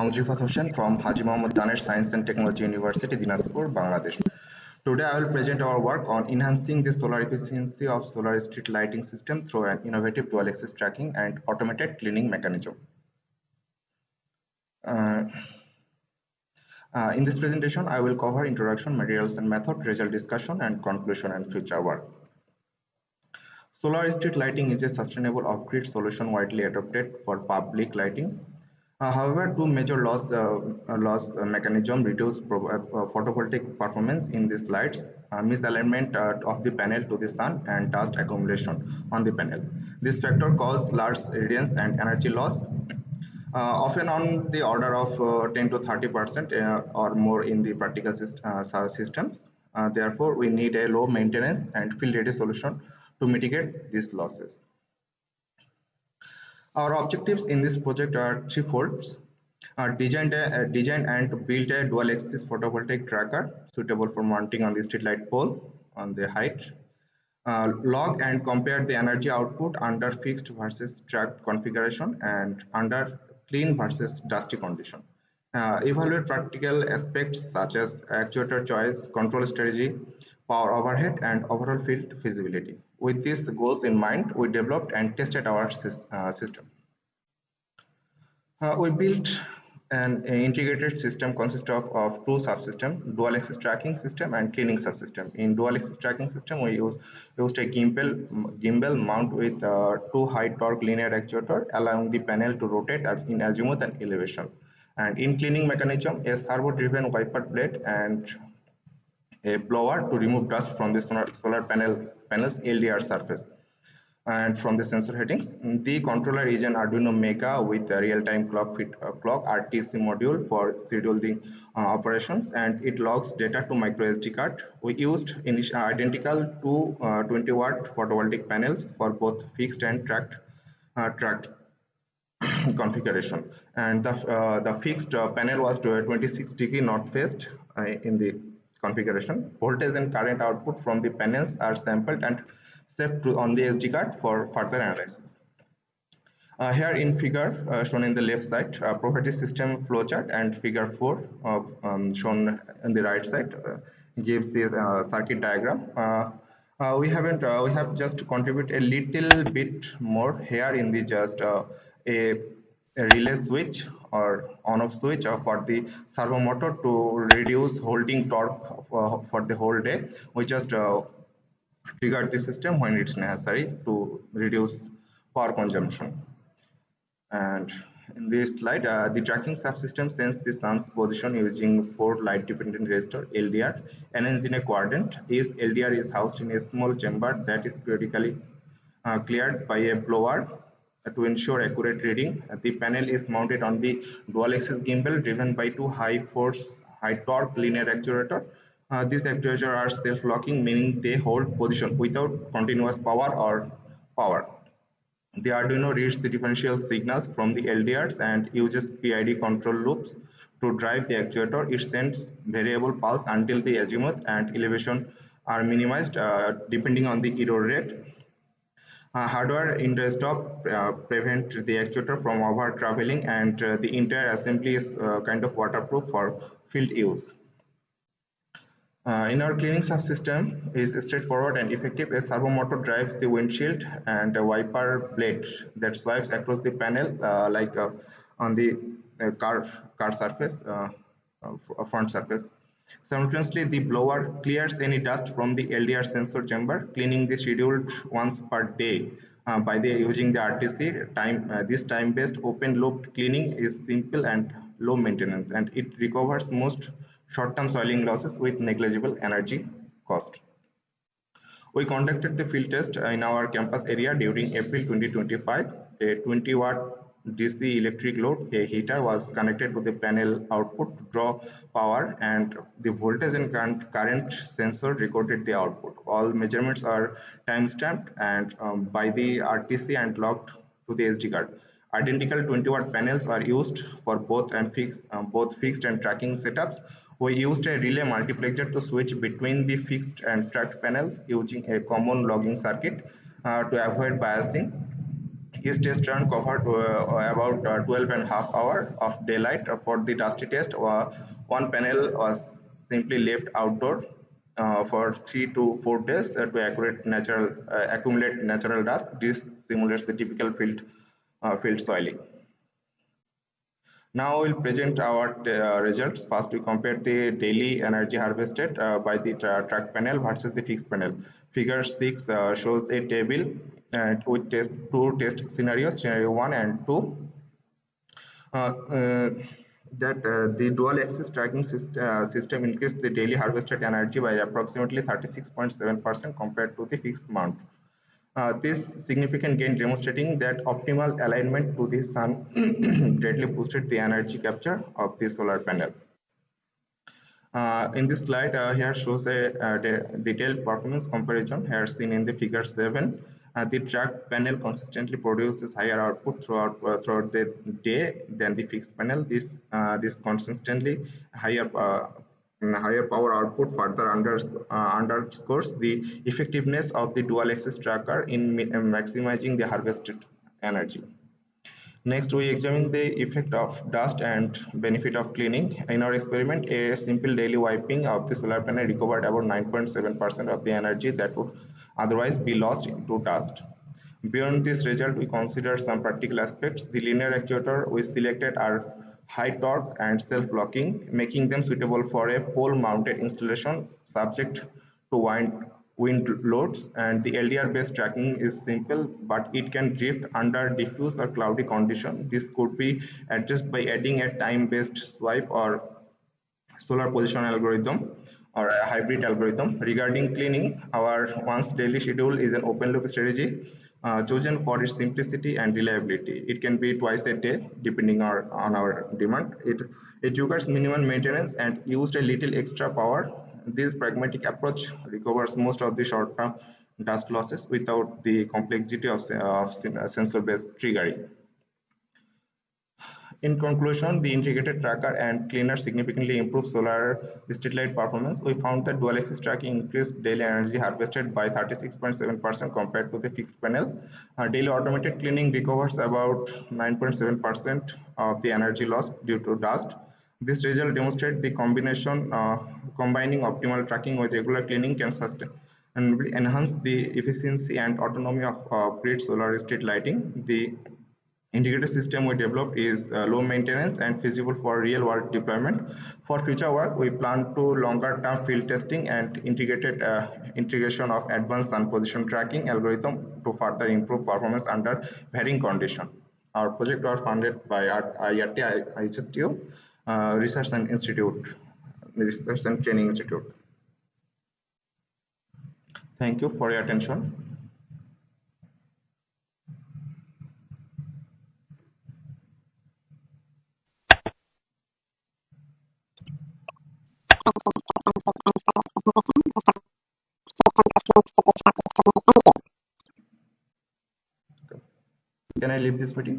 Mohammad Rifat Hossain from Haji Mohammad Daner Science and Technology University, Dinajpur, Bangladesh. Today I will present our work on enhancing the solar efficiency of solar street lighting system through an innovative dual axis tracking and automated cleaning mechanism. In this presentation, I will cover introduction, materials and method, result discussion, and conclusion and future work. Solar street lighting is a sustainable off-grid solution widely adopted for public lighting. However, two major loss mechanisms reduce photovoltaic performance in these lights: misalignment of the panel to the sun and dust accumulation on the panel. This factor causes large irradiance and energy loss, often on the order of 10 to 30% or more in the practical systems. Therefore, we need a low maintenance and field-ready solution to mitigate these losses. Our objectives in this project are threefold: design and build a dual axis photovoltaic tracker suitable for mounting on the streetlight pole on the height. Log and compare the energy output under fixed versus tracked configuration and under clean versus dusty condition. Evaluate practical aspects such as actuator choice, control strategy, power overhead, and overall field feasibility. With these goals in mind, we developed and tested our system. We built an integrated system consist of two subsystems: dual axis tracking system and cleaning subsystem. In dual axis tracking system, we used a gimbal mount with two high torque linear actuator, allowing the panel to rotate in azimuth and elevation. And in cleaning mechanism, a servo driven wiper blade and a blower to remove dust from the solar panel's LDR surface. And from the sensor headings, the controller is an Arduino Mega with a real-time clock RTC module for scheduling operations, and it logs data to micro SD card. We used identical two 20-watt photovoltaic panels for both fixed and tracked configuration. And the fixed panel was to a 26-degree north faced in the configuration. Voltage and current output from the panels are sampled and saved on the SD card for further analysis. Here in figure shown in the left side, property system flowchart, and figure 4 shown on the right side gives this circuit diagram. We have just contributed a little bit more here in the just a relay switch or on-off switch for the servo motor to reduce holding torque for the whole day. We just trigger the system when it's necessary to reduce power consumption. And in this slide, the tracking subsystem sends the sun's position using 4 light dependent resistor LDR arranged in a quadrant. Each LDR is housed in a small chamber that is periodically cleared by a blower to ensure accurate reading. The panel is mounted on the dual axis gimbal driven by two high torque linear actuator. These actuators are self-locking, meaning they hold position without continuous power. The Arduino reads the differential signals from the LDRs and uses PID control loops to drive the actuator. It sends variable pulse until the azimuth and elevation are minimized depending on the error rate. Hardware in desktop prevent the actuator from over traveling, and the entire assembly is kind of waterproof for field use. In our cleaning subsystem is straightforward and effective. A servo motor drives the windshield and a wiper blade that swipes across the panel on the car surface, front surface. Simultaneously, the blower clears any dust from the LDR sensor chamber, cleaning the scheduled once per day by using the RTC time. This time-based open-loop cleaning is simple and low maintenance, and it recovers most short-term soiling losses with negligible energy cost. We conducted the field test in our campus area during April 2025. A 20-watt DC electric load, a heater, was connected to the panel output to draw power, and the voltage and current sensor recorded the output. All measurements are time-stamped and by the RTC and logged to the SD card. Identical 20-watt panels are used for both fixed and tracking setups. We used a relay multiplexer to switch between the fixed and tracked panels using a common logging circuit to avoid biasing. His test run covered about 12 and a half hours of daylight for the dusty test. One panel was simply left outdoor for 3 to 4 days to accumulate natural dust. This simulates the typical field soiling. Now we'll present our results. First, we compare the daily energy harvested by the track panel versus the fixed panel. Figure 6 shows a table with two test scenarios, scenario 1 and 2. Uh, uh, the dual axis tracking system increased the daily harvested energy by approximately 36.7% compared to the fixed mount. This significant gain demonstrating that optimal alignment to the sun greatly boosted the energy capture of the solar panel. In this slide, here shows a detailed performance comparison here seen in the figure 7. The track panel consistently produces higher output throughout the day than the fixed panel. This consistently higher power output further underscores the effectiveness of the dual axis tracker in maximizing the harvested energy. Next, we examine the effect of dust and benefit of cleaning. In our experiment, a simple daily wiping of the solar panel recovered about 9.7% of the energy that would otherwise be lost to dust. Beyond this result, we consider some practical aspects. The linear actuator we selected are high torque and self-locking, making them suitable for a pole-mounted installation subject to wind loads, and the LDR based tracking is simple, but it can drift under diffuse or cloudy condition. This could be addressed by adding a time based swipe or solar position algorithm or a hybrid algorithm. Regarding cleaning, our once daily schedule is an open loop strategy chosen for its simplicity and reliability. It can be twice a day depending on our demand. It requires minimum maintenance and used a little extra power. This pragmatic approach recovers most of the short-term dust losses without the complexity of sensor-based triggering. In conclusion, the integrated tracker and cleaner significantly improved solar streetlight performance. We found that dual axis tracking increased daily energy harvested by 36.7% compared to the fixed panel. Daily automated cleaning recovers about 9.7% of the energy lost due to dust. This result demonstrates the combining optimal tracking with regular cleaning can sustain and enhance the efficiency and autonomy of grid solar street lighting. The integrated system we developed is low maintenance and feasible for real world deployment. For future work, we plan to longer term field testing and integration of advanced sun position tracking algorithm to further improve performance under varying conditions. Our project was funded by IRT IHSTU Research and Training Institute. Thank you for your attention. Can I leave this meeting?